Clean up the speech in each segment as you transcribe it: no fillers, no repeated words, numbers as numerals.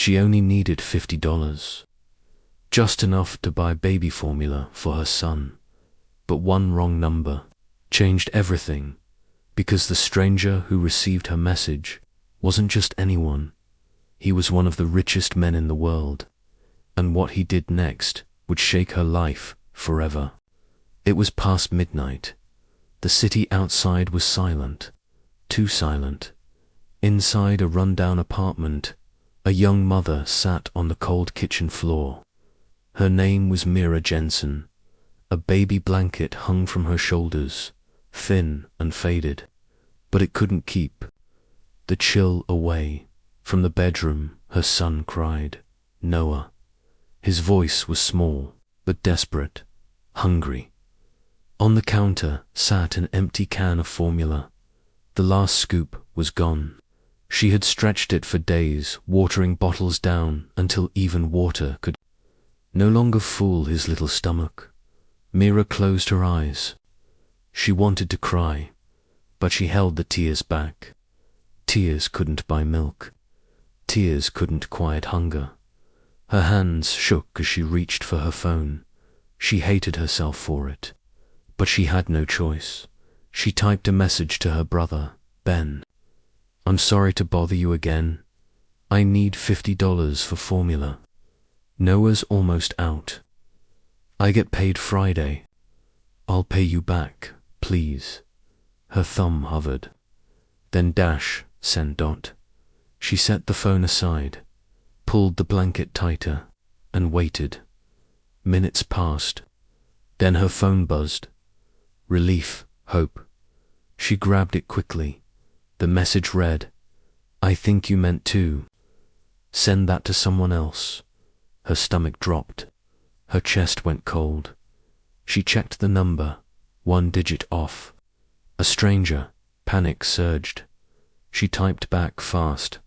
She only needed $50, just enough to buy baby formula for her son. But one wrong number changed everything, because the stranger who received her message wasn't just anyone. He was one of the richest men in the world, and what he did next would shake her life forever. It was past midnight. The city outside was silent, too silent. Inside a rundown apartment, a young mother sat on the cold kitchen floor. Her name was Mira Jensen. A baby blanket hung from her shoulders, thin and faded, but it couldn't keep the chill away. From the bedroom, her son cried, "Noah." His voice was small, but desperate, hungry. On the counter sat an empty can of formula. The last scoop was gone. She had stretched it for days, watering bottles down until even water could no longer fool his little stomach. Mira closed her eyes. She wanted to cry, but she held the tears back. Tears couldn't buy milk. Tears couldn't quiet hunger. Her hands shook as she reached for her phone. She hated herself for it, but she had no choice. She typed a message to her brother, Ben. "I'm sorry to bother you again. I need $50 for formula. Noah's almost out. I get paid Friday. I'll pay you back, please." Her thumb hovered. Then dash, send dot. She set the phone aside, pulled the blanket tighter, and waited. Minutes passed. Then her phone buzzed. Relief, hope. She grabbed it quickly. The message read, "I think you meant to. Send that to someone else." Her stomach dropped. Her chest went cold. She checked the number, 1 digit off. A stranger. Panic surged. She typed back fast,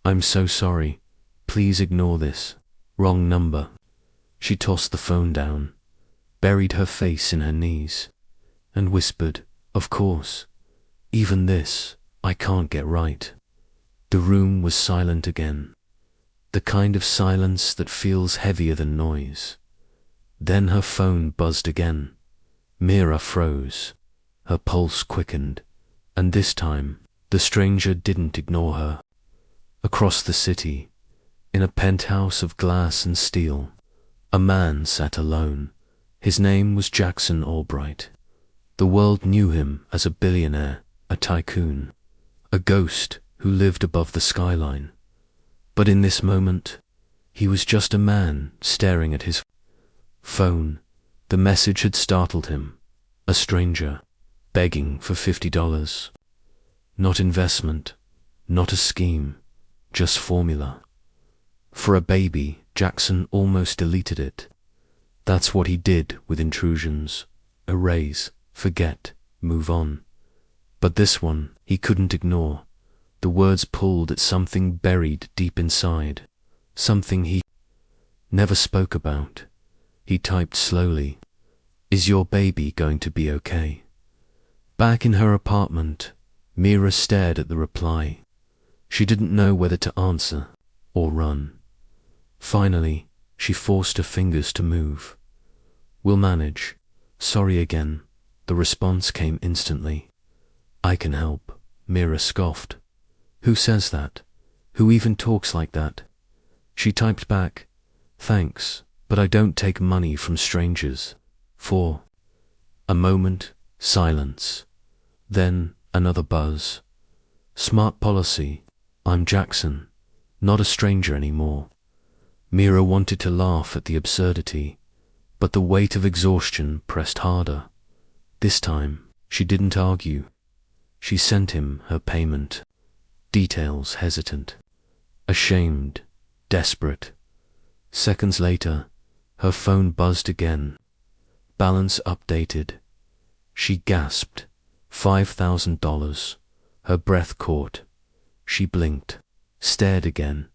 "I'm so sorry. Please ignore this. Wrong number." She tossed the phone down, buried her face in her knees, and whispered, "Of course. Even this, I can't get right." The room was silent again. The kind of silence that feels heavier than noise. Then her phone buzzed again. Mira froze. Her pulse quickened, and this time, the stranger didn't ignore her. Across the city, in a penthouse of glass and steel, a man sat alone. His name was Jackson Albright. The world knew him as a billionaire, a tycoon, a ghost who lived above the skyline. But in this moment, he was just a man staring at his phone. The message had startled him. A stranger, begging for $50. Not investment, not a scheme, just formula. For a baby, Jackson almost deleted it. That's what he did with intrusions. Erase, forget, move on. But this one, he couldn't ignore. The words pulled at something buried deep inside, something he never spoke about. He typed slowly, "Is your baby going to be okay?" Back in her apartment, Mira stared at the reply. She didn't know whether to answer or run. Finally, she forced her fingers to move. "We'll manage. Sorry again." The response came instantly. "I can help," Mira scoffed. "Who says that? Who even talks like that?" She typed back, "Thanks, but I don't take money from strangers." For a moment, silence. Then another buzz. "Smart policy. I'm Jackson, not a stranger anymore." Mira wanted to laugh at the absurdity, but the weight of exhaustion pressed harder. This time, she didn't argue. She sent him her payment. Details hesitant, ashamed, desperate. Seconds later, her phone buzzed again. Balance updated. She gasped. $5,000. Her breath caught. She blinked, stared again.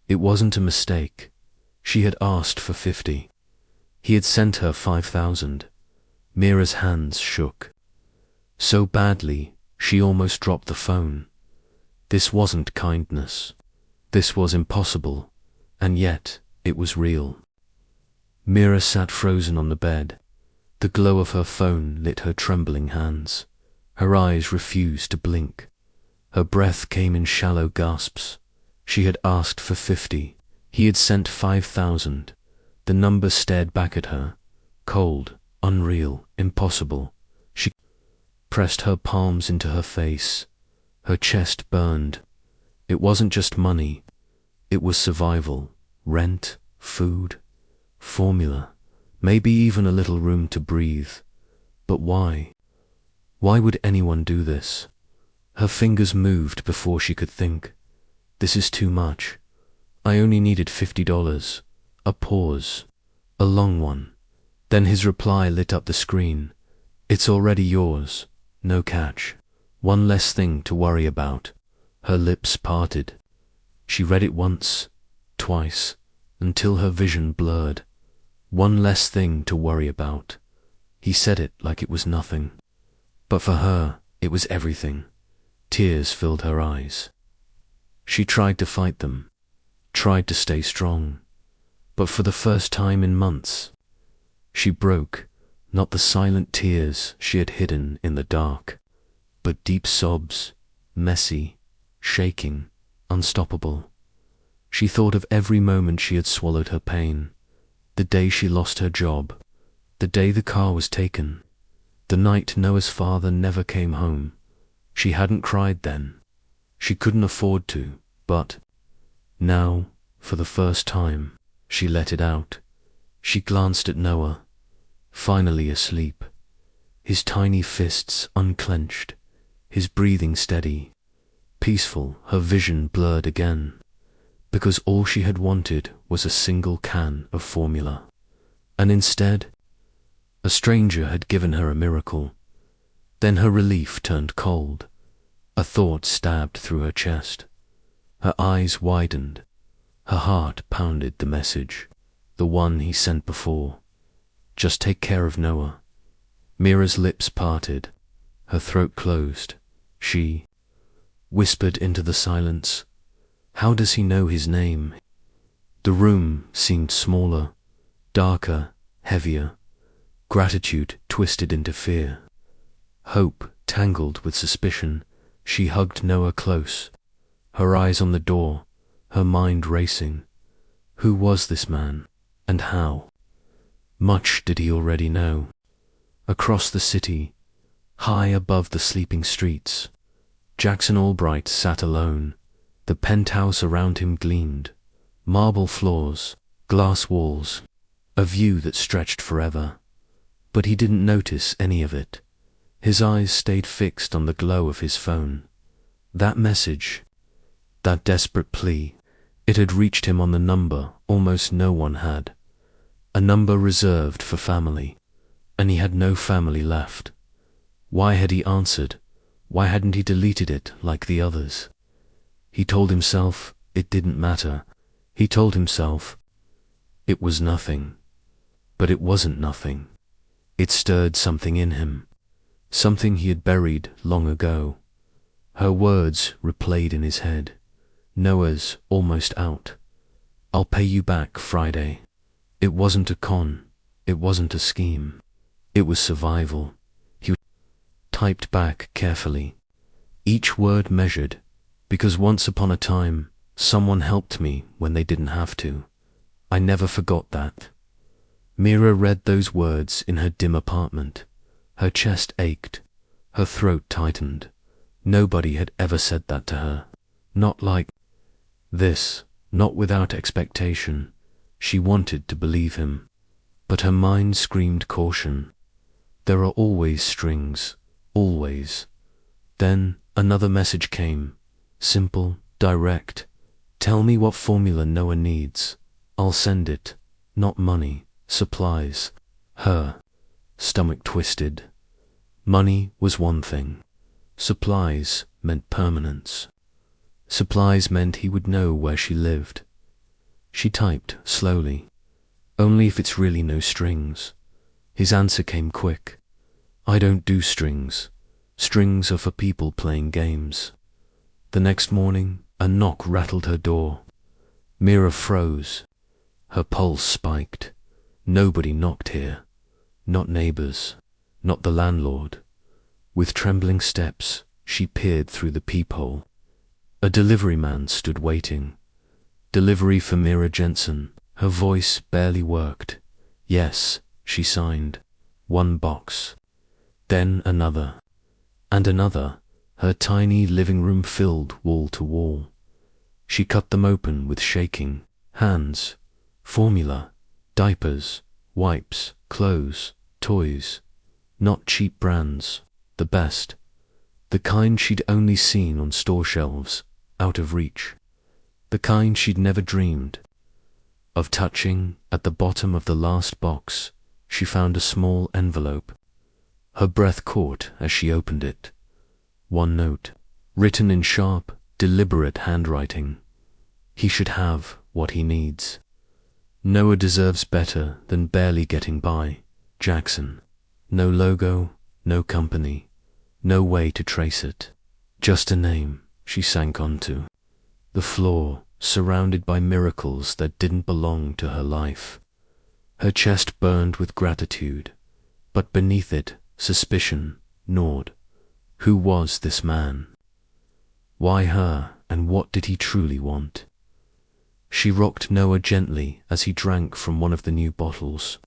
It wasn't a mistake. She had asked for 50. He had sent her 5,000. Mira's hands shook. So badly, she almost dropped the phone. This wasn't kindness. This was impossible. And yet, it was real. Mira sat frozen on the bed. The glow of her phone lit her trembling hands. Her eyes refused to blink. Her breath came in shallow gasps. She had asked for 50. He had sent 5,000. The number stared back at her. Cold, unreal, impossible. She pressed her palms into her face. Her chest burned. It wasn't just money. It was survival. Rent, food, formula, maybe even a little room to breathe. But why? Why would anyone do this? Her fingers moved before she could think. This is too much. I only needed $50. A pause. A long one. Then his reply lit up the screen. It's already yours. No catch. One less thing to worry about. Her lips parted. She read it once, twice, until her vision blurred. One less thing to worry about. He said it like it was nothing. But for her, it was everything. Tears filled her eyes. She tried to fight them, tried to stay strong. But for the first time in months, she broke, not the silent tears she had hidden in the dark, but deep sobs, messy, shaking, unstoppable. She thought of every moment she had swallowed her pain, the day she lost her job, the day the car was taken, the night Noah's father never came home. She hadn't cried then. She couldn't afford to, but now, for the first time, she let it out. She glanced at Noah, finally asleep, his tiny fists unclenched, his breathing steady, peaceful. Her vision blurred again, because all she had wanted was a single can of formula. And instead, a stranger had given her a miracle. Then her relief turned cold. A thought stabbed through her chest. Her eyes widened. Her heart pounded the message, the one he sent before. Just take care of Noah. Mira's lips parted. Her throat closed. She whispered into the silence, "How does he know his name?" The room seemed smaller, darker, heavier. Gratitude twisted into fear. Hope tangled with suspicion. She hugged Noah close, her eyes on the door, her mind racing. Who was this man, and how? Much did he already know. Across the city, high above the sleeping streets, Jackson Albright sat alone. The penthouse around him gleamed. Marble floors, glass walls, a view that stretched forever. But he didn't notice any of it. His eyes stayed fixed on the glow of his phone. That message, that desperate plea, it had reached him on the number almost no one had. A number reserved for family, and he had no family left. Why had he answered? Why hadn't he deleted it like the others? He told himself it didn't matter. He told himself it was nothing. But it wasn't nothing. It stirred something in him, something he had buried long ago. Her words replayed in his head. Noah's almost out. I'll pay you back Friday. It wasn't a con. It wasn't a scheme. It was survival. He typed back carefully, each word measured, because once upon a time, someone helped me when they didn't have to. I never forgot that. Mira read those words in her dim apartment. Her chest ached. Her throat tightened. Nobody had ever said that to her. Not like this, not without expectation. She wanted to believe him. But her mind screamed caution. There are always strings. Always. Then another message came. Simple, direct. Tell me what formula Noah needs. I'll send it. Not money. Supplies. Her stomach twisted. Money was one thing. Supplies meant permanence. Supplies meant he would know where she lived. She typed slowly. Only if it's really no strings. His answer came quick. I don't do strings. Strings are for people playing games. The next morning, a knock rattled her door. Mira froze. Her pulse spiked. Nobody knocked here. Not neighbors. Not the landlord. With trembling steps, she peered through the peephole. A delivery man stood waiting. Delivery for Mira Jensen. Her voice barely worked. Yes, she signed. 1 box. Then another. And another. Her tiny living room filled wall to wall. She cut them open with shaking hands. Formula. Diapers. Wipes. Clothes. Toys. Not cheap brands. The best. The kind she'd only seen on store shelves, out of reach. The kind she'd never dreamed of touching. At the bottom of the last box, she found a small envelope. Her breath caught as she opened it. 1 note, written in sharp, deliberate handwriting. He should have what he needs. Noah deserves better than barely getting by. Jackson. No logo, no company, no way to trace it. Just a name she sank onto. The floor, surrounded by miracles that didn't belong to her life. Her chest burned with gratitude, but beneath it, suspicion gnawed. Who was this man? Why her, and what did he truly want? She rocked Noah gently as he drank from one of the new bottles.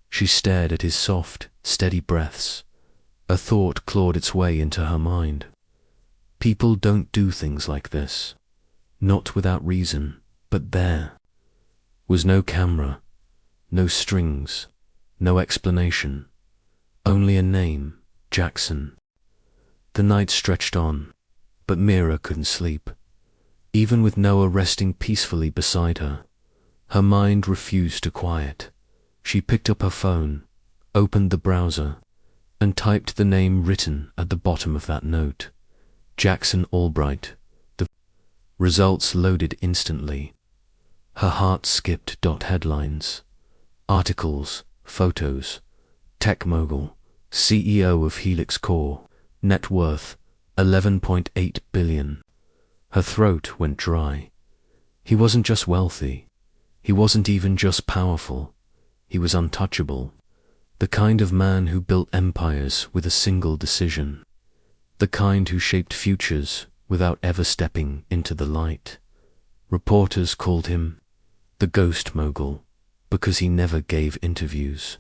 She stared at his soft, steady breaths. A thought clawed its way into her mind. People don't do things like this. Not without reason, but there was no camera, no strings, no explanation. Only a name, Jackson. The night stretched on, but Mira couldn't sleep. Even with Noah resting peacefully beside her, her mind refused to quiet. She picked up her phone, opened the browser, and typed the name written at the bottom of that note. Jackson Albright. The results loaded instantly. Her heart skipped. Headlines, articles, photos. Tech mogul, CEO of Helix Core, net worth $11.8 billion. Her throat went dry. He wasn't just wealthy. He wasn't even just powerful. He was untouchable. The kind of man who built empires with a single decision. The kind who shaped futures without ever stepping into the light. Reporters called him the ghost mogul because he never gave interviews,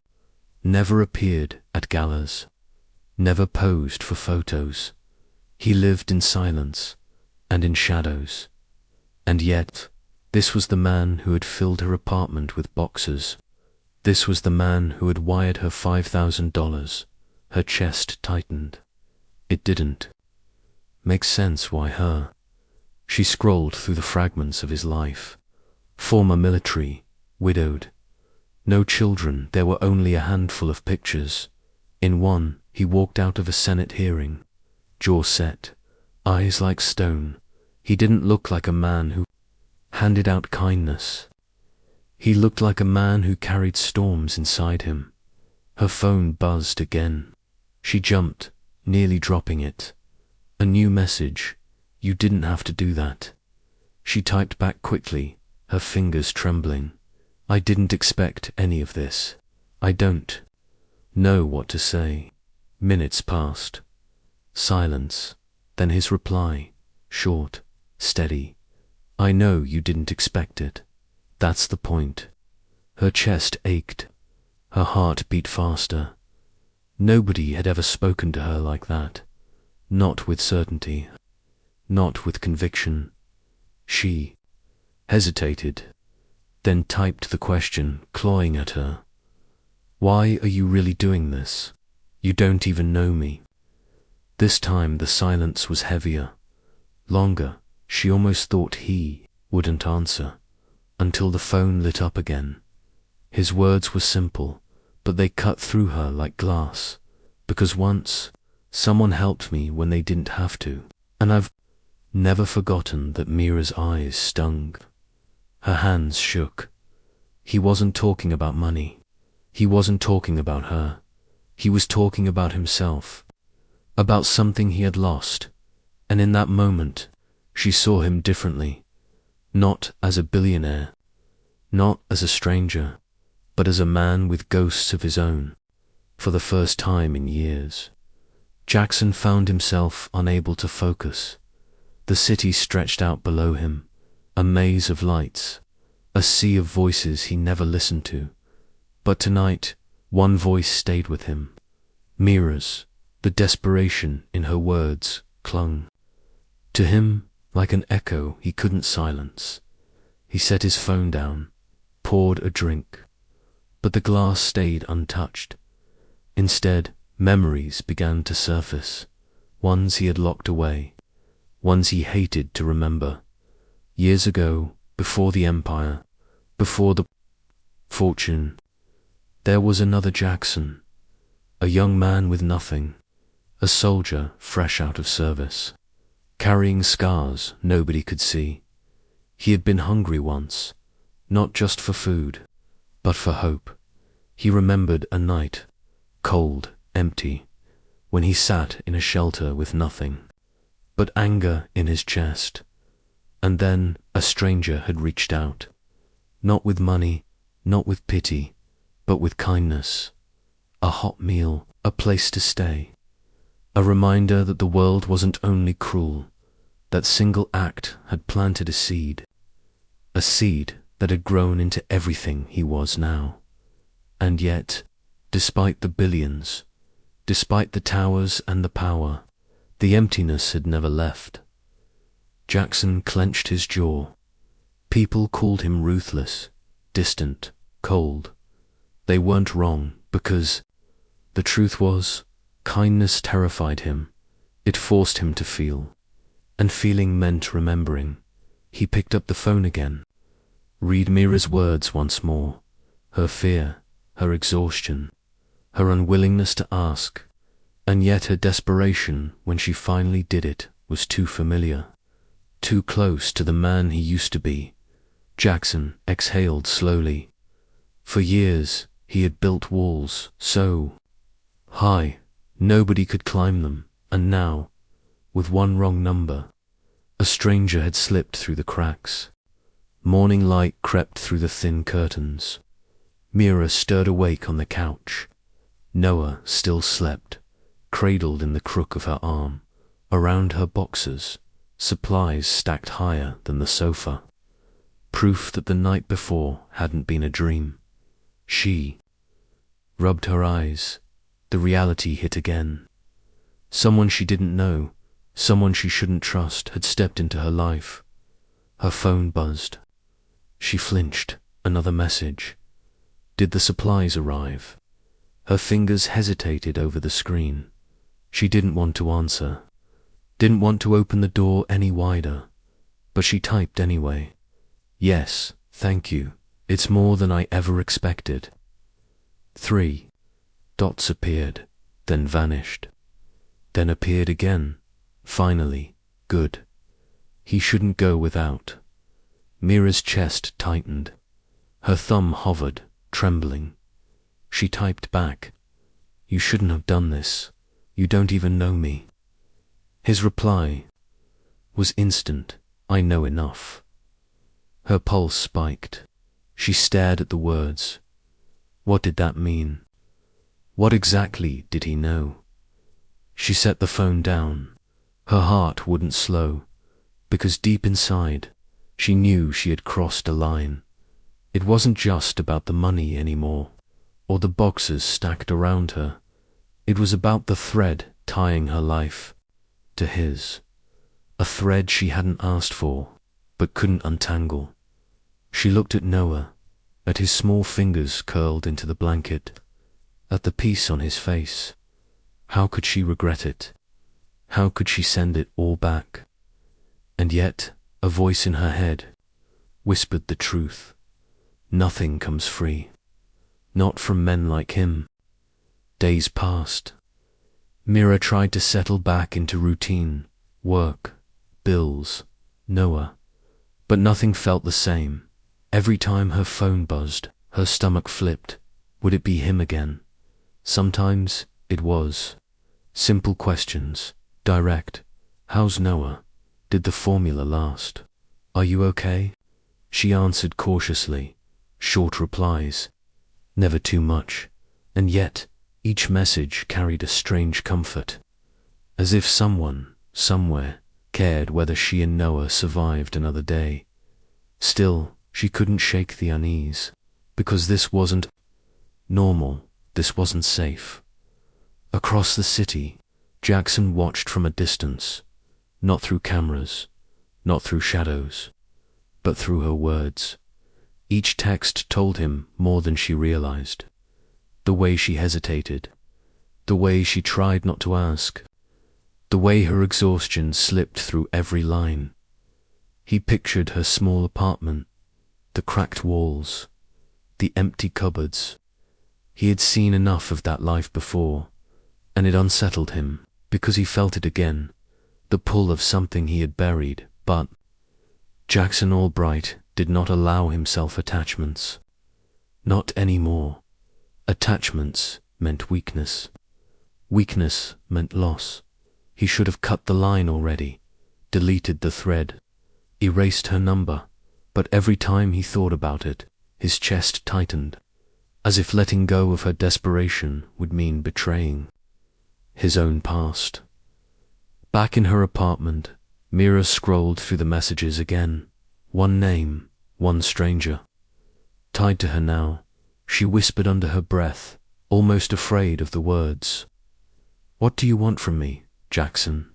never appeared at galas, never posed for photos. He lived in silence and in shadows. And yet, this was the man who had filled her apartment with boxes. This was the man who had wired her $5,000. Her chest tightened. It didn't make sense. Why her? She scrolled through the fragments of his life. Former military, widowed. No children, there were only a handful of pictures. In one, he walked out of a Senate hearing, jaw set, eyes like stone. He didn't look like a man who handed out kindness. He looked like a man who carried storms inside him. Her phone buzzed again. She jumped, nearly dropping it. A new message. You didn't have to do that. She typed back quickly, her fingers trembling. I didn't expect any of this. I don't know what to say. Minutes passed. Silence. Then his reply, short, steady. I know you didn't expect it. That's the point. Her chest ached. Her heart beat faster. Nobody had ever spoken to her like that. Not with certainty. Not with conviction. She hesitated, then typed the question, clawing at her. Why are you really doing this? You don't even know me. This time the silence was heavier, longer. She almost thought he wouldn't answer, until the phone lit up again. His words were simple, but they cut through her like glass. Because once, someone helped me when they didn't have to, and I've never forgotten that. Mira's eyes stung. Her hands shook. He wasn't talking about money. He wasn't talking about her. He was talking about himself, about something he had lost, and in that moment, she saw him differently. Not as a billionaire, not as a stranger, but as a man with ghosts of his own. For the first time in years, Jackson found himself unable to focus. The city stretched out below him, a maze of lights, a sea of voices he never listened to. But tonight, one voice stayed with him. Mira's, the desperation in her words, clung to him like an echo he couldn't silence. He set his phone down, poured a drink, but the glass stayed untouched. Instead, memories began to surface, ones he had locked away, ones he hated to remember. Years ago, before the empire, before the fortune, there was another Jackson, a young man with nothing, a soldier fresh out of service, carrying scars nobody could see. He had been hungry once, not just for food, but for hope. He remembered a night, cold, empty, when he sat in a shelter with nothing but anger in his chest. And then a stranger had reached out, not with money, not with pity, but with kindness. A hot meal, a place to stay, a reminder that the world wasn't only cruel. That single act had planted a seed that had grown into everything he was now. And yet, despite the billions, despite the towers and the power, the emptiness had never left. Jackson clenched his jaw. People called him ruthless, distant, cold. They weren't wrong, because the truth was, kindness terrified him. It forced him to feel. And feeling meant remembering. He picked up the phone again. Read Mira's words once more. Her fear, her exhaustion, her unwillingness to ask. And yet her desperation when she finally did it was too familiar. Too close to the man he used to be. Jackson exhaled slowly. For years he had built walls so high nobody could climb them, and now, with one wrong number, a stranger had slipped through the cracks. Morning light crept through the thin curtains. Mira stirred awake on the couch. Noah still slept, cradled in the crook of her arm. Around her boxes, supplies stacked higher than the sofa. Proof that the night before hadn't been a dream. She rubbed her eyes. The reality hit again. Someone she didn't know, someone she shouldn't trust, had stepped into her life. Her phone buzzed. She flinched. Another message. Did the supplies arrive? Her fingers hesitated over the screen. She didn't want to answer. Didn't want to open the door any wider. But she typed anyway. Yes, thank you. It's more than I ever expected. 3 dots appeared, then vanished. Then appeared again. Finally, good. He shouldn't go without. Mira's chest tightened. Her thumb hovered, trembling. She typed back. You shouldn't have done this. You don't even know me. His reply was instant. I know enough. Her pulse spiked. She stared at the words. What did that mean? What exactly did he know? She set the phone down. Her heart wouldn't slow, because deep inside, she knew she had crossed a line. It wasn't just about the money anymore, or the boxes stacked around her. It was about the thread tying her life to his. A thread she hadn't asked for, but couldn't untangle. She looked at Noah, at his small fingers curled into the blanket, at the peace on his face. How could she regret it? How could she send it all back? And yet, a voice in her head whispered the truth. Nothing comes free. Not from men like him. Days passed. Mira tried to settle back into routine, work, bills, Noah. But nothing felt the same. Every time her phone buzzed, her stomach flipped. Would it be him again? Sometimes it was. Simple questions, direct. How's Noah? Did the formula last? Are you okay? She answered cautiously, short replies, never too much, and yet each message carried a strange comfort, as if someone, somewhere, cared whether she and Noah survived another day. Still, she couldn't shake the unease, because this wasn't normal, this wasn't safe. Across the city, Jackson watched from a distance, not through cameras, not through shadows, but through her words. Each text told him more than she realized. The way she hesitated, the way she tried not to ask, the way her exhaustion slipped through every line. He pictured her small apartment, the cracked walls, the empty cupboards. He had seen enough of that life before, and it unsettled him, because he felt it again, the pull of something he had buried. But Jackson Albright did not allow himself attachments. Not anymore. Attachments meant weakness. Weakness meant loss. He should have cut the line already, deleted the thread, erased her number, but every time he thought about it, his chest tightened, as if letting go of her desperation would mean betraying his own past. Back in her apartment, Mira scrolled through the messages again. One name, one stranger. Tied to her now, she whispered under her breath, almost afraid of the words. "What do you want from me, Jackson?"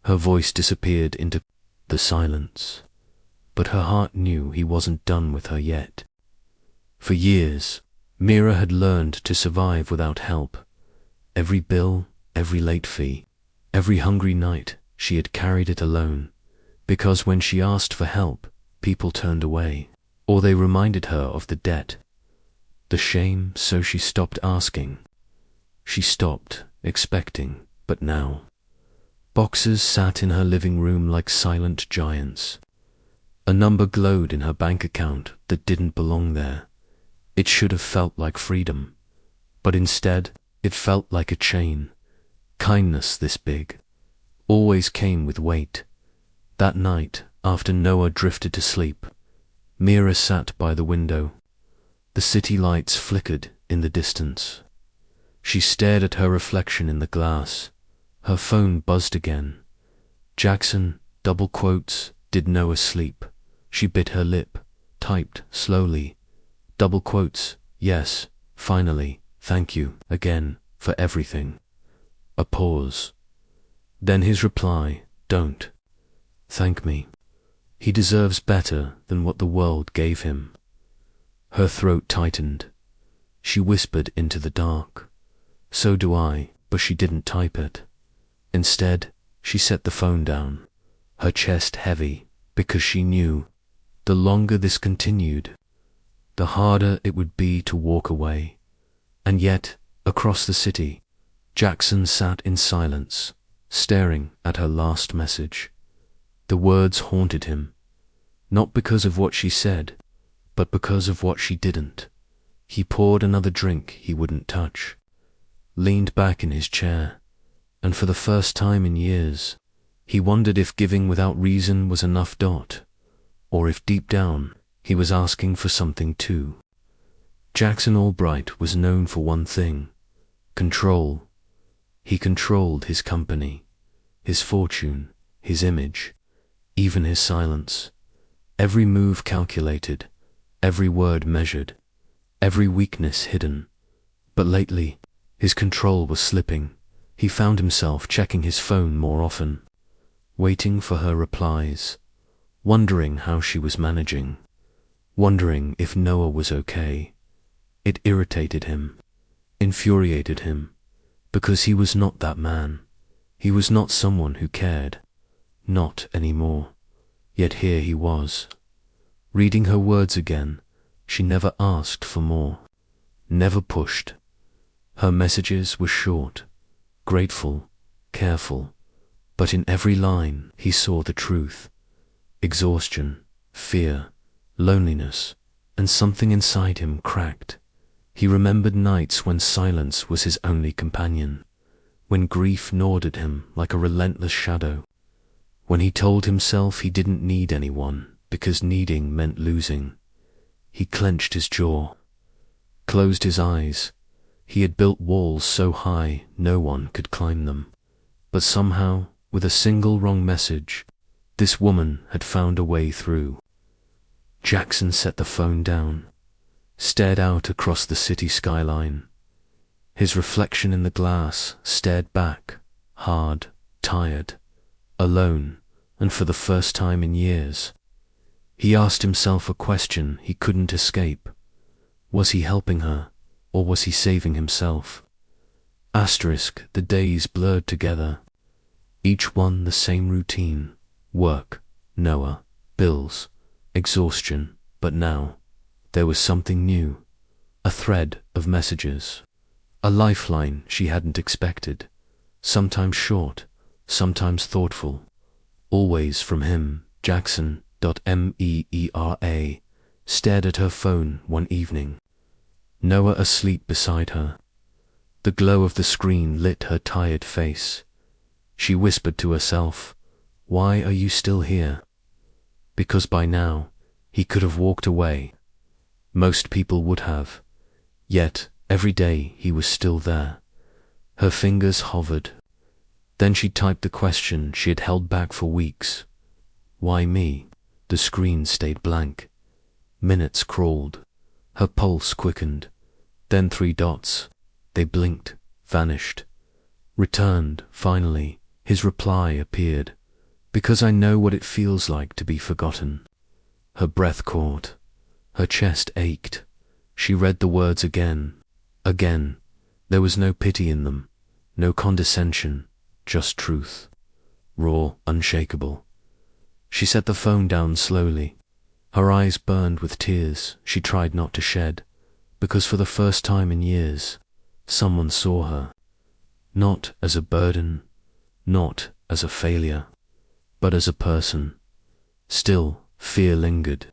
Her voice disappeared into the silence, but her heart knew he wasn't done with her yet. For years, Mira had learned to survive without help. Every bill, every late fee, every hungry night, she had carried it alone, because when she asked for help, people turned away, or they reminded her of the debt, the shame, so she stopped asking. She stopped expecting, but now, boxes sat in her living room like silent giants. A number glowed in her bank account that didn't belong there. It should have felt like freedom, but instead, it felt like a chain. Kindness this big always came with weight. That night, after Noah drifted to sleep, Mira sat by the window. The city lights flickered in the distance. She stared at her reflection in the glass. Her phone buzzed again. Jackson, double quotes, did Noah sleep? She bit her lip, typed slowly. Double quotes, yes, finally, thank you, again, for everything. A pause. Then his reply, don't. Thank me. He deserves better than what the world gave him. Her throat tightened. She whispered into the dark. So do I, but she didn't type it. Instead, she set the phone down, her chest heavy, because she knew, the longer this continued, the harder it would be to walk away. And yet, across the city, Jackson sat in silence, staring at her last message. The words haunted him, not because of what she said, but because of what she didn't. He poured another drink he wouldn't touch, leaned back in his chair, and for the first time in years, he wondered if giving without reason was enough. Or if deep down, he was asking for something too. Jackson Albright was known for one thing: control. He controlled his company, his fortune, his image, even his silence. Every move calculated, every word measured, every weakness hidden. But lately, his control was slipping. He found himself checking his phone more often, waiting for her replies, wondering how she was managing, wondering if Noah was okay. It irritated him, infuriated him, because he was not that man. He was not someone who cared. Not anymore. Yet here he was. Reading her words again, she never asked for more, never pushed. Her messages were short, grateful, careful, but in every line he saw the truth. Exhaustion, fear, loneliness, and something inside him cracked. He remembered nights when silence was his only companion, when grief gnawed at him like a relentless shadow, when he told himself he didn't need anyone because needing meant losing. He clenched his jaw, closed his eyes. He had built walls so high no one could climb them. But somehow, with a single wrong message, this woman had found a way through. Jackson set the phone down, stared out across the city skyline. His reflection in the glass stared back, hard, tired, alone, and for the first time in years. He asked himself a question he couldn't escape. Was he helping her, or was he saving himself? The days blurred together, each one the same routine: work, Noah, bills, exhaustion. But now, there was something new, a thread of messages, a lifeline she hadn't expected, sometimes short, sometimes thoughtful, always from him. Jackson.Meera stared at her phone one evening. Noah asleep beside her. The glow of the screen lit her tired face. She whispered to herself, "Why are you still here?" Because by now, he could have walked away. Most people would have. Yet, every day he was still there. Her fingers hovered. Then she typed the question she had held back for weeks. Why me? The screen stayed blank. Minutes crawled. Her pulse quickened. Then 3 dots. They blinked, vanished, returned. Finally, his reply appeared. Because I know what it feels like to be forgotten. Her breath caught. Her chest ached. She read the words again. Again. There was no pity in them, no condescension, just truth. Raw, unshakable. She set the phone down slowly. Her eyes burned with tears she tried not to shed, because for the first time in years, someone saw her. Not as a burden, not as a failure, but as a person. Still, fear lingered.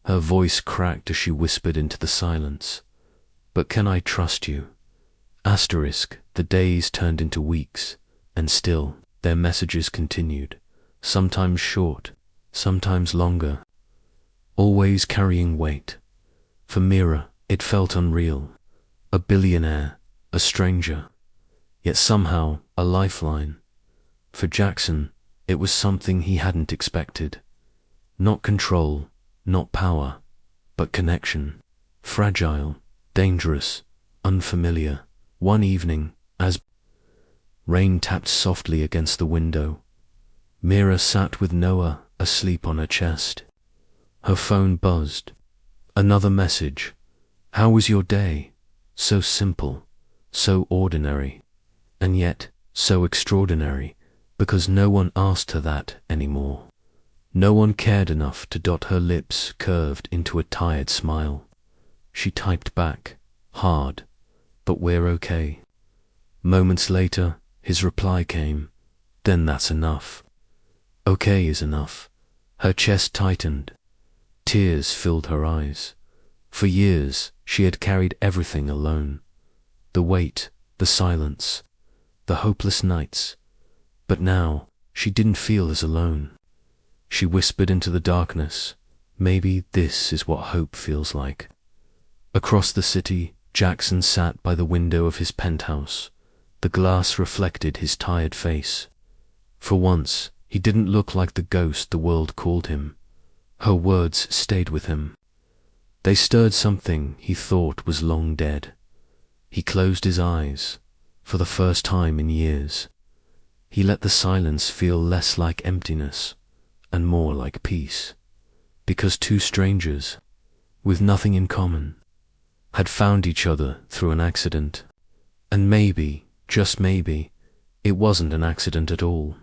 Her voice cracked as she whispered into the silence. But can I trust you? The days turned into weeks, and still their messages continued, sometimes short, sometimes longer, always carrying weight. For Mira, it felt unreal. A billionaire, a stranger, yet somehow a lifeline. For Jackson, it was something he hadn't expected. Not control, not power, but connection. Fragile, dangerous, unfamiliar. One evening, as rain tapped softly against the window, Mira sat with Noah asleep on her chest. Her phone buzzed. Another message. How was your day? So simple, so ordinary, and yet so extraordinary, because no one asked her that anymore. No one cared enough to dot her lips curved into a tired smile. She typed back, hard, but we're okay. Moments later, his reply came, then that's enough. Okay is enough. Her chest tightened. Tears filled her eyes. For years, she had carried everything alone. The weight, the silence, the hopeless nights. But now, she didn't feel as alone. She whispered into the darkness, maybe this is what hope feels like. Across the city, Jackson sat by the window of his penthouse. The glass reflected his tired face. For once, he didn't look like the ghost the world called him. Her words stayed with him. They stirred something he thought was long dead. He closed his eyes, for the first time in years. He let the silence feel less like emptiness and more like peace. Because 2 strangers, with nothing in common, had found each other through an accident. And maybe, just maybe, it wasn't an accident at all.